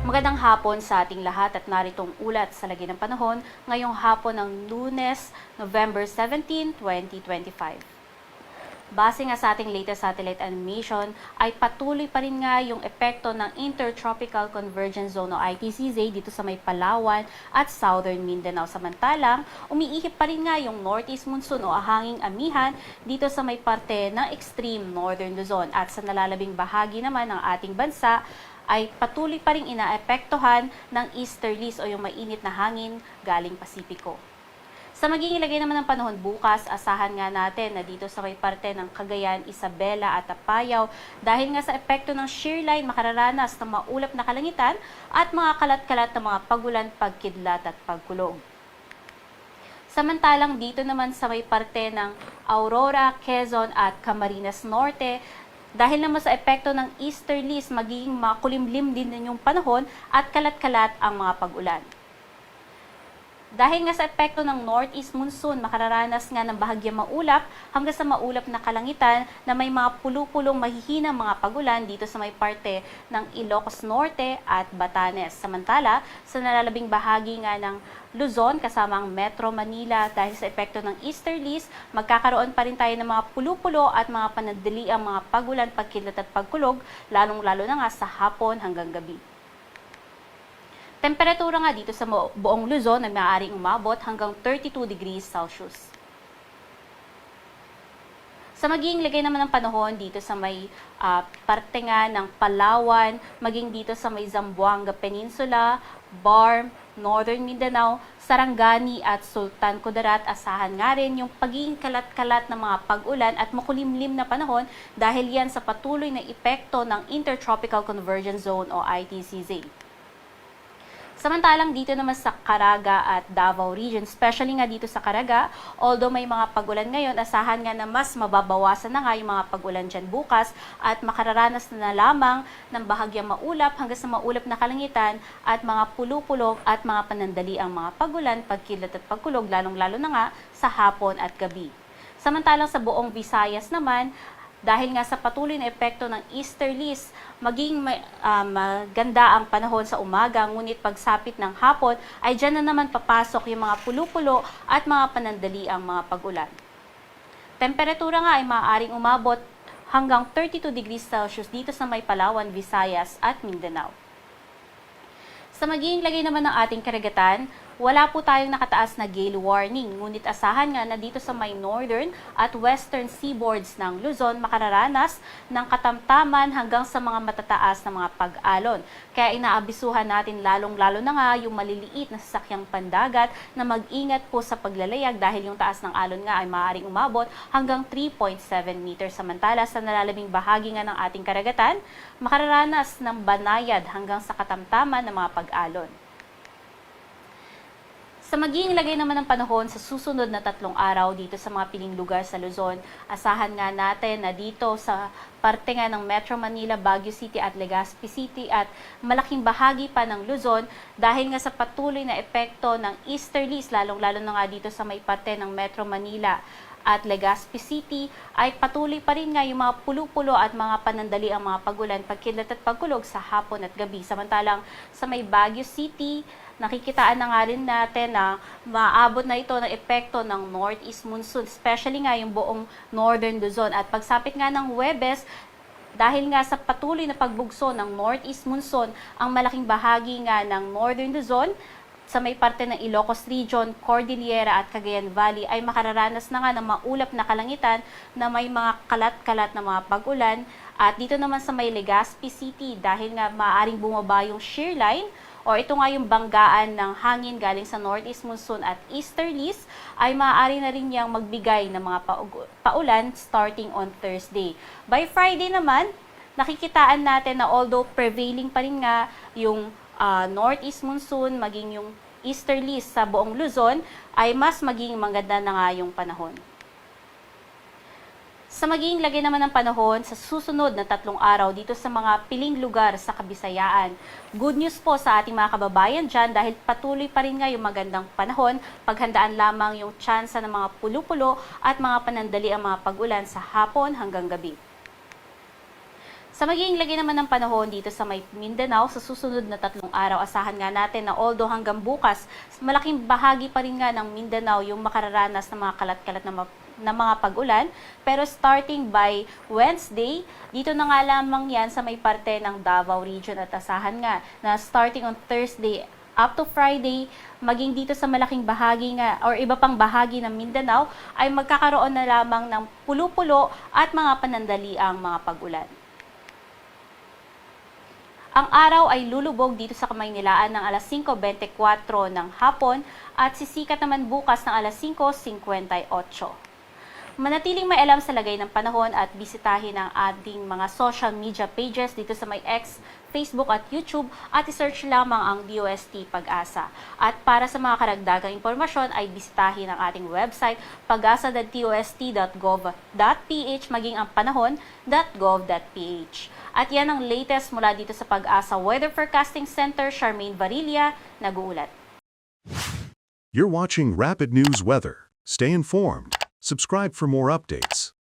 Magandang hapon sa ating lahat at naritong ulat sa lagi ng panahon ngayong hapon ng Lunes, November 17, 2025. Base nga sa ating latest satellite animation ay patuloy pa rin nga yung epekto ng Intertropical Convergence Zone o ITCZ dito sa may Palawan at Southern Mindanao. Samantalang umiihip pa rin nga yung Northeast Monsoon o hanging amihan dito sa may parte ng extreme Northern Luzon at sa nalalabing bahagi naman ng ating bansa ay patuloy pa rin inaapektuhan ng easterlies o yung mainit na hangin galing Pasipiko. Sa magiging lagay naman ng panahon bukas, asahan nga natin na dito sa may parte ng Cagayan, Isabela at Apayao dahil nga sa epekto ng shear line makararanas ng maulap na kalangitan at mga kalat-kalat na mga pagulan, pagkidlat at pagkulog. Samantalang dito naman sa may parte ng Aurora, Quezon at Camarines Norte, dahil naman sa epekto ng easterlies, magiging makulimlim din yung panahon at kalat-kalat ang mga pag-ulan. Dahil nga sa epekto ng Northeast Monsoon, makararanas nga ng bahagyang maulap hanggang sa maulap na kalangitan na may mga pulo-pulong mahihinang mga pagulan dito sa may parte ng Ilocos Norte at Batanes. Samantala, sa nalalabing bahagi nga ng Luzon kasama ang Metro Manila dahil sa epekto ng easterlies, magkakaroon pa rin tayo ng mga pulo-pulo at mga panandali ang mga pagulan, pagkidlat at pagkulog, lalong-lalo na nga sa hapon hanggang gabi. Temperatura nga dito sa buong Luzon ay maaaring umabot hanggang 32 degrees Celsius. Sa magiging lagay naman ng panahon dito sa may parte nga ng Palawan, maging dito sa may Zamboanga Peninsula, Barm, Northern Mindanao, Sarangani at Sultan Kudarat, asahan nga rin yung pagiging kalat-kalat ng mga pag-ulan at makulimlim na panahon dahil yan sa patuloy na epekto ng Intertropical Convergence Zone o ITCZ. Samantalang dito naman sa Caraga at Davao Region, especially nga dito sa Caraga, although may mga pag-ulan ngayon, asahan nga na mas mababawasan na nga yung mga pag-ulan dyan bukas at makararanas na lamang ng bahagyang maulap hanggang sa maulap na kalangitan at mga pulo-pulo at mga panandali ang mga pag-ulan, pagkidlat at pagkulog, lalong-lalo na nga sa hapon at gabi. Samantalang sa buong Visayas naman, dahil nga sa patuloy na epekto ng easterlies, maging maganda ang panahon sa umaga, ngunit pagsapit ng hapon ay dyan na naman papasok yung mga pulo-pulo at mga panandali ang mga pag-ulan. Temperatura nga ay maaaring umabot hanggang 32 degrees Celsius dito sa may Palawan, Visayas at Mindanao. Sa magiging lagay naman ng ating karagatan, wala po tayong nakataas na gale warning, ngunit asahan nga na dito sa may northern at western seaboards ng Luzon makararanas ng katamtaman hanggang sa mga matataas na mga pag-alon. Kaya inaabisuhan natin lalong-lalo na nga yung maliliit na sasakyang pandagat na mag-ingat po sa paglalayag dahil yung taas ng alon nga ay maaaring umabot hanggang 3.7 meters. Samantala sa nalalabing bahagi nga ng ating karagatan, makararanas ng banayad hanggang sa katamtaman ng mga pag-alon. Sa magiging lagay naman ng panahon sa susunod na 3 araw dito sa mga piling lugar sa Luzon, asahan nga natin na dito sa parte nga ng Metro Manila, Baguio City at Legazpi City at malaking bahagi pa ng Luzon dahil nga sa patuloy na epekto ng easterlies, lalong-lalo na nga dito sa may parte ng Metro Manila at Legazpi City ay patuloy pa rin nga yung mga pulo-pulo at mga panandali ang mga pagulan, pagkidlat at pagkulog sa hapon at gabi. Samantalang sa may Baguio City, nakikitaan na nga rin natin na maabot na ito ng epekto ng Northeast Monsoon, especially nga yung buong Northern Luzon. At pagsapit nga ng Huwebes, dahil nga sa patuloy na pagbugso ng Northeast Monsoon, ang malaking bahagi nga ng Northern Luzon, sa may parte ng Ilocos Region, Cordillera at Cagayan Valley ay makararanas na nga ng maulap na kalangitan na may mga kalat-kalat na mga pag-ulan. At dito naman sa may Legazpi City, dahil nga maaaring bumaba yung shear line, o ito nga yung banggaan ng hangin galing sa Northeast Monsoon at easterlies, ay maaari na rin niyang magbigay ng mga paulan starting on Thursday. By Friday naman, nakikitaan natin na although prevailing pa rin nga yung Northeast Monsoon, maging yung easterlies sa buong Luzon, ay mas maging maganda na nga yung panahon. Sa magiging lagay naman ng panahon sa susunod na 3 araw dito sa mga piling lugar sa Kabisayaan. Good news po sa ating mga kababayan dyan dahil patuloy pa rin nga yung magandang panahon, paghandaan lamang yung tsansa ng mga pulo-pulo at mga panandali ang mga pag-ulan sa hapon hanggang gabi. Sa magiging lagay naman ng panahon dito sa may Mindanao, sa susunod na 3 araw, asahan nga natin na although hanggang bukas, malaking bahagi pa rin nga ng Mindanao yung makararanas ng mga kalat-kalat na mga pag-ulan. Pero starting by Wednesday, dito na nga lamang yan sa may parte ng Davao Region at asahan nga na starting on Thursday up to Friday, maging dito sa malaking bahagi nga or iba pang bahagi ng Mindanao ay magkakaroon na lamang ng pulo-pulo at mga panandaliang mga pag-ulan. Ang araw ay lulubog dito sa Kamaynilaan ng alas 5:24 ng hapon at sisikat naman bukas ng alas 5:58. Manatiling may alam sa lagay ng panahon at bisitahin ang ating mga social media pages dito sa may X, Facebook at YouTube at isearch lamang ang DOST Pag-asa. At para sa mga karagdagang impormasyon ay bisitahin ang ating website pag-asa.dost.gov.ph maging ang panahon.gov.ph. At yan ang latest mula dito sa Pag-asa Weather Forecasting Center, Charmaine Varilla, nag-uulat. You're watching Rapid News Weather. Stay informed. Subscribe for more updates.